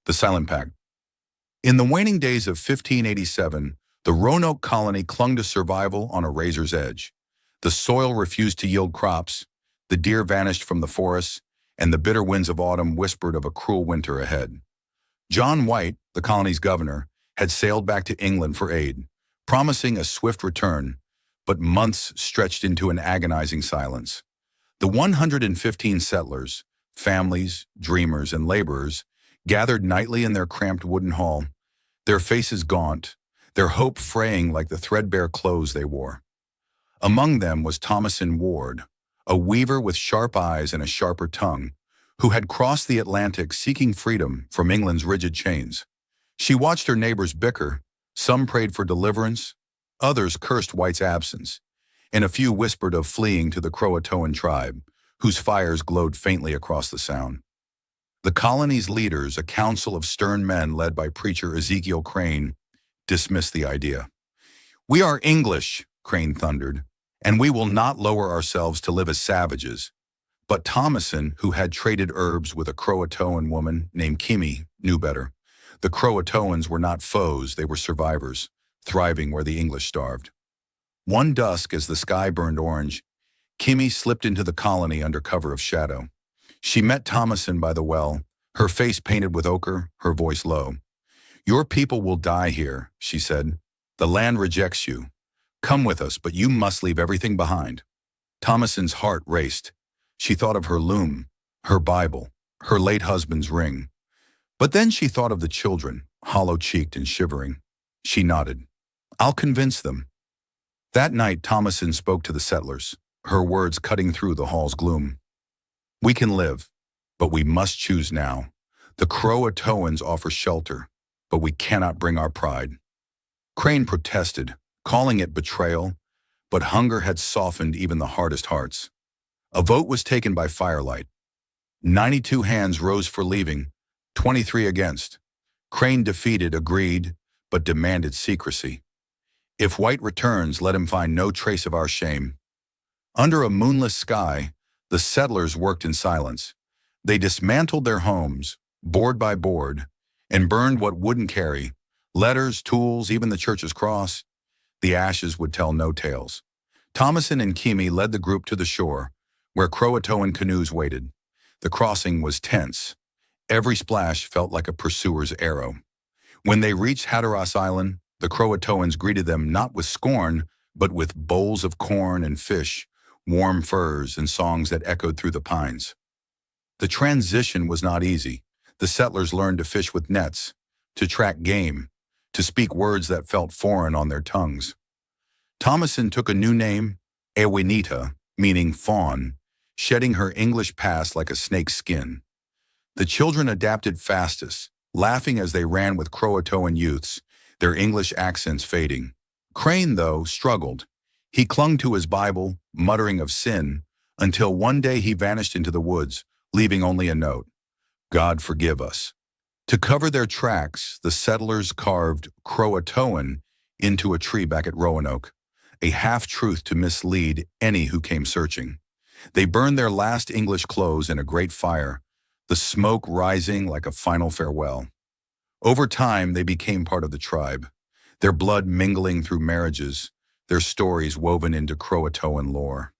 The Silent Pact. In the waning days of 1587, the Roanoke Colony clung to survival on a razor's edge. The soil refused to yield crops, the deer vanished from the forests, and the bitter winds of autumn whispered of a cruel winter ahead. John White, the colony's governor, had sailed back to England for aid, promising a swift return, but months stretched into an agonizing silence. The 115 settlers, families, dreamers, and laborers, gathered nightly in their cramped wooden hall, their faces gaunt, their hope fraying like the threadbare clothes they wore. Among them was Thomasin Ward, a weaver with sharp eyes and a sharper tongue, who had crossed the Atlantic seeking freedom from England's rigid chains. She watched her neighbors bicker. Some prayed for deliverance, others cursed White's absence, and a few whispered of fleeing to the Croatoan tribe, whose fires glowed faintly across the Sound. The colony's leaders, a council of stern men led by preacher Ezekiel Crane, dismissed the idea. "We are English," Crane thundered, "and we will not lower ourselves to live as savages." But Thomasin, who had traded herbs with a Croatoan woman named Kimi, knew better. The Croatoans were not foes, they were survivors, thriving where the English starved. One dusk, as the sky burned orange, Kimi slipped into the colony under cover of shadow. She met Thomasin by the well, her face painted with ochre, her voice low. "Your people will die here," she said. "The land rejects you. Come with us, but you must leave everything behind." Thomasin's heart raced. She thought of her loom, her Bible, her late husband's ring. But then she thought of the children, hollow-cheeked and shivering. She nodded. "I'll convince them." That night, Thomasin spoke to the settlers, her words cutting through the hall's gloom. "We can live, but we must choose now. The Croatoans offer shelter, but we cannot bring our pride." Crane protested, calling it betrayal, but hunger had softened even the hardest hearts. A vote was taken by firelight. 92 hands rose for leaving, 23 against. Crane defeated, agreed, but demanded secrecy. "If White returns, let him find no trace of our shame." Under a moonless sky, the settlers worked in silence. They dismantled their homes, board by board, and burned what wouldn't carry, letters, tools, even the church's cross. The ashes would tell no tales. Thomasin and Kimi led the group to the shore, where Croatoan canoes waited. The crossing was tense. Every splash felt like a pursuer's arrow. When they reached Hatteras Island, the Croatoans greeted them not with scorn, but with bowls of corn and fish, warm furs, and songs that echoed through the pines. The transition was not easy. The settlers learned to fish with nets, to track game, to speak words that felt foreign on their tongues. Thomasin took a new name, Awenita, meaning fawn, shedding her English past like a snake's skin. The children adapted fastest, laughing as they ran with Croatoan youths, their English accents fading. Crane, though, struggled. He clung to his Bible, muttering of sin, until one day he vanished into the woods, leaving only a note. "God forgive us." To cover their tracks, the settlers carved Croatoan into a tree back at Roanoke, a half-truth to mislead any who came searching. They burned their last English clothes in a great fire, the smoke rising like a final farewell. Over time, they became part of the tribe, their blood mingling through marriages, their stories woven into Croatoan lore.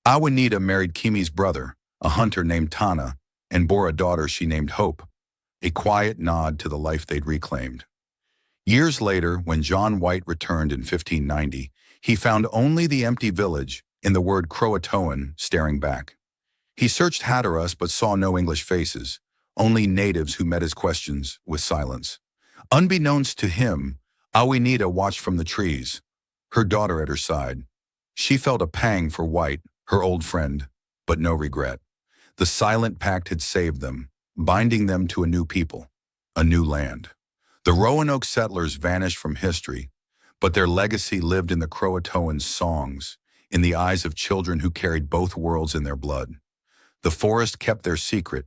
Awenita married Kimi's brother, a hunter named Tana, and bore a daughter she named Hope, a quiet nod to the life they'd reclaimed. Years later, when John White returned in 1590, he found only the empty village and the word Croatoan staring back. He searched Hatteras but saw no English faces, only natives who met his questions with silence. Unbeknownst to him, Awenita watched from the trees, her daughter at her side. She felt a pang for White, her old friend, but no regret. The Silent Pact had saved them, binding them to a new people, a new land. The Roanoke settlers vanished from history, but their legacy lived in the Croatoans' songs, in the eyes of children who carried both worlds in their blood. The forest kept their secret,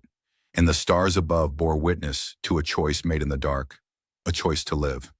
and the stars above bore witness to a choice made in the dark, a choice to live.